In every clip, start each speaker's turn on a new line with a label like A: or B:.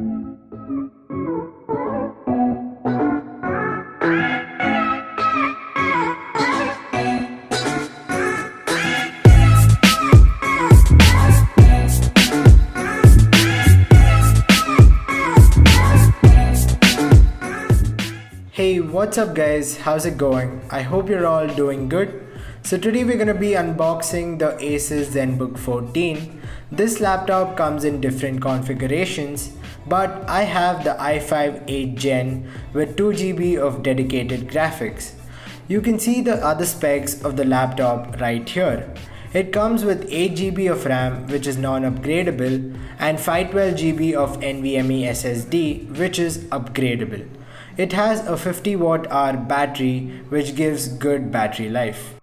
A: Hey, what's up guys? How's it going? I hope you're all doing good. So today we're going to be unboxing the Asus Zenbook 14. This laptop comes in different configurations, but I have the i5 8th Gen with 2GB of dedicated graphics. You can see the other specs of the laptop right here. It comes with 8GB of RAM, which is non-upgradable, and 512GB of NVMe SSD, which is upgradable. It has a 50 watt-hour battery, which gives good battery life.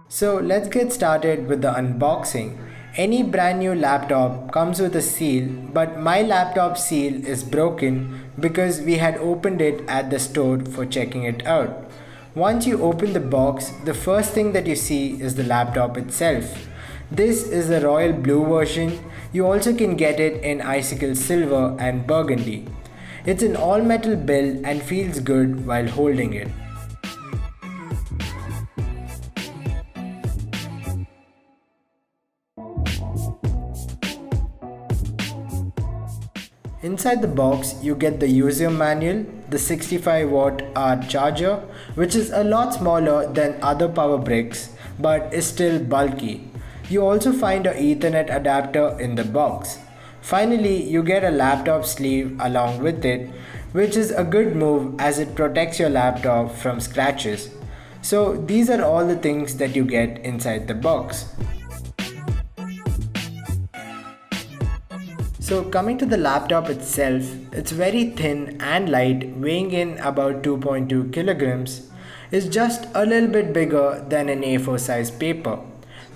A: So let's get started with the unboxing. Any brand new laptop comes with a seal, but my laptop seal is broken because we had opened it at the store for checking it out. Once you open the box, the first thing that you see is the laptop itself. This is the royal blue version. You also can get it in icicle silver and burgundy. It's an all-metal build and feels good while holding it. Inside the box, you get the user manual, the 65 watt-hour charger, which is a lot smaller than other power bricks, but is still bulky. You also find an Ethernet adapter in the box. Finally, you get a laptop sleeve along with it, which is a good move as it protects your laptop from scratches. So these are all the things that you get inside the box. So coming to the laptop itself, it's very thin and light, weighing in about 2.2 kilograms. It's just a little bit bigger than an A4 size paper.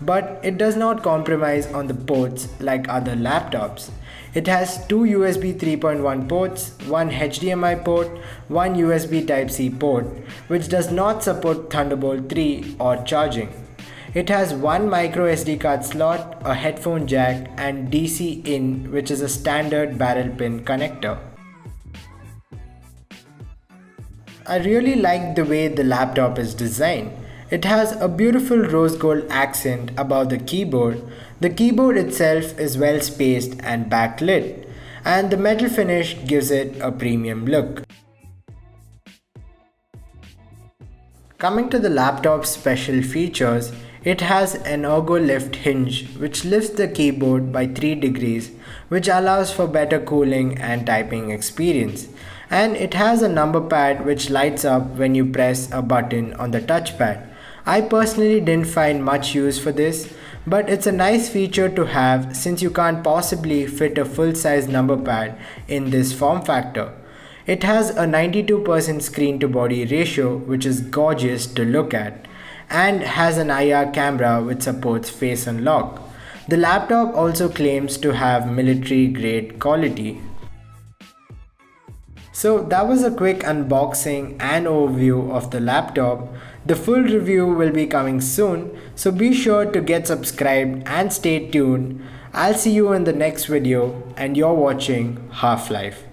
A: But it does not compromise on the ports like other laptops. It has two USB 3.1 ports, one HDMI port, one USB Type-C port, which does not support Thunderbolt 3 or charging. It has one micro SD card slot, a headphone jack, and DC in, which is a standard barrel pin connector. I really like the way the laptop is designed. It has a beautiful rose gold accent above the keyboard. The keyboard itself is well spaced and backlit, and the metal finish gives it a premium look. Coming to the laptop's special features, it has an ergo lift hinge which lifts the keyboard by 3 degrees, which allows for better cooling and typing experience. And it has a number pad which lights up when you press a button on the touchpad. I personally didn't find much use for this, but it's a nice feature to have since you can't possibly fit a full-size number pad in this form factor. It has a 92% screen to body ratio, which is gorgeous to look at, and has an IR camera which supports face unlock. The laptop also claims to have military grade quality. So that was a quick unboxing and overview of the laptop. The full review will be coming soon, so be sure to get subscribed and stay tuned. I'll see you in the next video, and you're watching Half-Life.